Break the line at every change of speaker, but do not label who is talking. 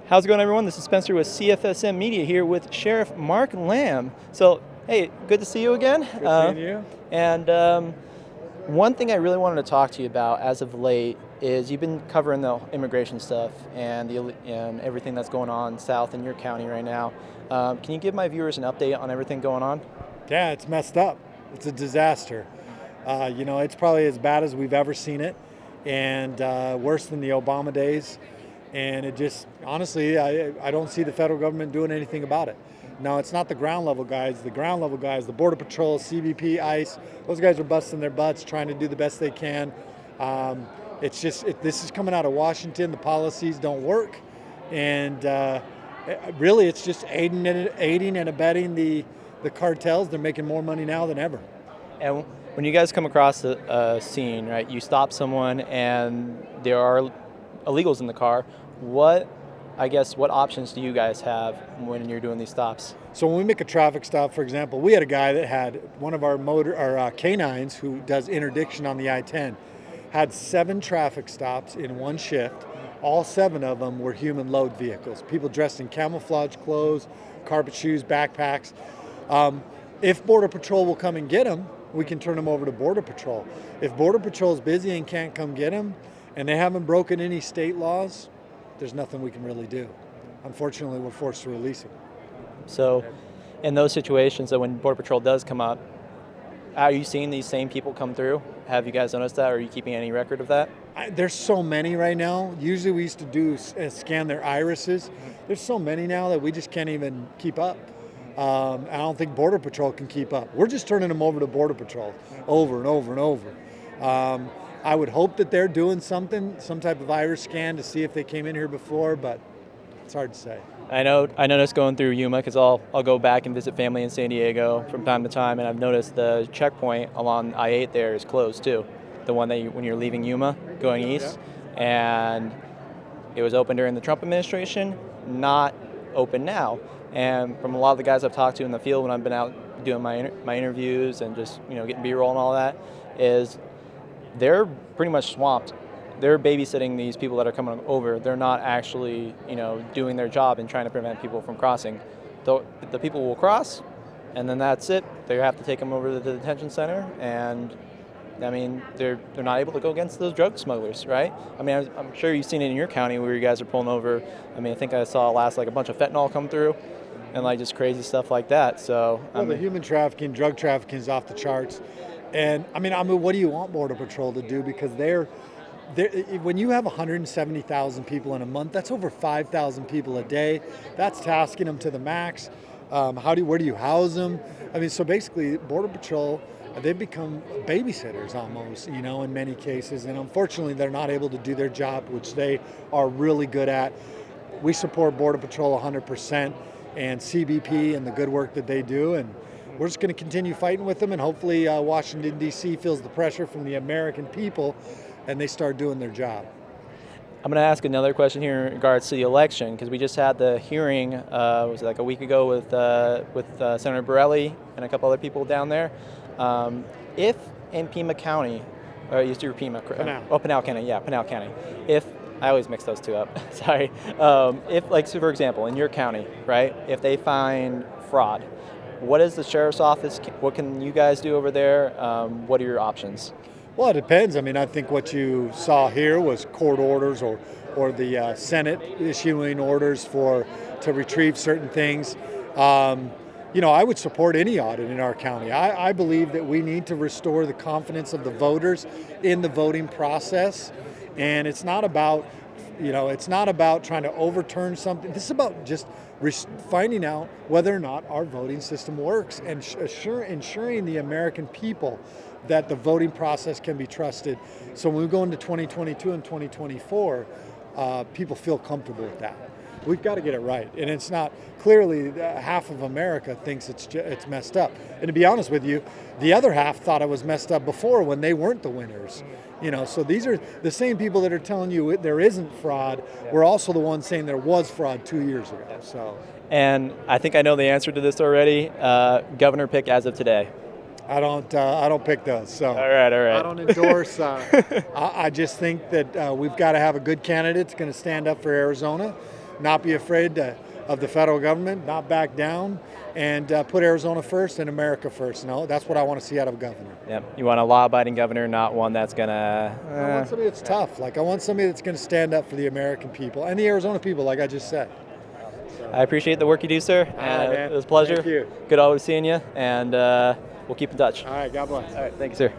How's it going, everyone? This is Spencer with CFSM Media here with Sheriff Mark Lamb. So, hey, good to see you again.
Good seeing you.
And one thing I really wanted to talk to you about as of late is you've been covering the immigration stuff and everything that's going on south in your county right now. Can you give my viewers an update on everything going on?
Yeah, it's messed up. It's a disaster. It's probably as bad as we've ever seen it, and worse than the Obama days. And it just, honestly, I don't see the federal government doing anything about it. No, it's not the ground level guys. The ground level guys, the Border Patrol, CBP, ICE, those guys are busting their butts, trying to do the best they can. This is coming out of Washington. The policies don't work. And really, it's just aiding and abetting the cartels. They're making more money now than ever.
And when you guys come across a scene, right, you stop someone and there are illegals in the car, what options do you guys have when you're doing these stops?
So when we make a traffic stop, for example, we had a guy that had one of our canines who does interdiction on the I-10, had 7 traffic stops in one shift. All 7 of them were human load vehicles, people dressed in camouflage clothes, carpet shoes, backpacks. If Border Patrol will come and get them, we can turn them over to Border Patrol. If Border Patrol is busy and can't come get them, and they haven't broken any state laws, there's nothing we can really do. Unfortunately, we're forced to release them.
So in those situations, so when Border Patrol does come up, are you seeing these same people come through? Have you guys noticed that? Or are you keeping any record of that?
There's so many right now. Usually we used to scan their irises. There's so many now that we just can't even keep up. I don't think Border Patrol can keep up. We're just turning them over to Border Patrol over and over and over. I would hope that they're doing some type of iris scan to see if they came in here before, but it's hard to say.
I noticed going through Yuma because I'll go back and visit family in San Diego from time to time, and I've noticed the checkpoint along I-8 there is closed too. The one when you're leaving Yuma going east, and it was open during the Trump administration, not open now. And from a lot of the guys I've talked to in the field when I've been out doing my interviews and just getting B-roll and all that, is they're pretty much swamped. They're babysitting these people that are coming over. They're not actually, doing their job and trying to prevent people from crossing. The people will cross, and then that's it. They have to take them over to the detention center, and I mean, they're not able to go against those drug smugglers, right? I mean, I'm sure you've seen it in your county where you guys are pulling over. I mean, I think I saw a bunch of fentanyl come through, and just crazy stuff like that. So,
the human trafficking, drug trafficking is off the charts. And I mean, what do you want Border Patrol to do? Because when you have 170,000 people in a month, that's over 5,000 people a day. That's tasking them to the max. Where do you house them? I mean, so basically, Border Patrol, they've become babysitters almost, in many cases. And unfortunately, they're not able to do their job, which they are really good at. We support Border Patrol 100% and CBP and the good work that they do. And we're just going to continue fighting with them, and hopefully Washington, D.C. feels the pressure from the American people and they start doing their job.
I'm going to ask another question here in regards to the election, because we just had the hearing, was it like a week ago with Senator Borelli and a couple other people down there. If in Pima County, or you used to Pima, Pinal County, if I always mix those two up, sorry. If, so for example, in your county, right, if they find fraud, what is the sheriff's office? What can you guys do over there? What are your options?
Well, it depends. I mean, I think what you saw here was court orders or the Senate issuing orders to retrieve certain things. I would support any audit in our county. I believe that we need to restore the confidence of the voters in the voting process. And it's not about trying to overturn something. This is about just finding out whether or not our voting system works and ensuring the American people that the voting process can be trusted. So when we go into 2022 and 2024, people feel comfortable with that. We've got to get it right. And it's not, clearly half of America thinks it's messed up. And to be honest with you, the other half thought it was messed up before when they weren't the winners. So these are the same people that are telling you there isn't fraud. We're also the ones saying there was fraud 2 years ago. So,
and I think I know the answer to this already. Governor pick as of today.
I don't pick those. So
all right.
I don't endorse. I just think that we've got to have a good candidate that's going to stand up for Arizona. not be afraid of the federal government, not back down, and put Arizona first and America first. No, that's what I want to see out of a governor.
Yep. You want a law-abiding governor, not one that's gonna.
I want somebody that's tough. Like I want somebody that's going to stand up for the American people and the Arizona people, like I just said.
I appreciate the work you do, sir.
Man.
It was a pleasure.
Thank you.
Good always seeing you, and we'll keep in touch.
All right, God bless.
All right, thank you, sir.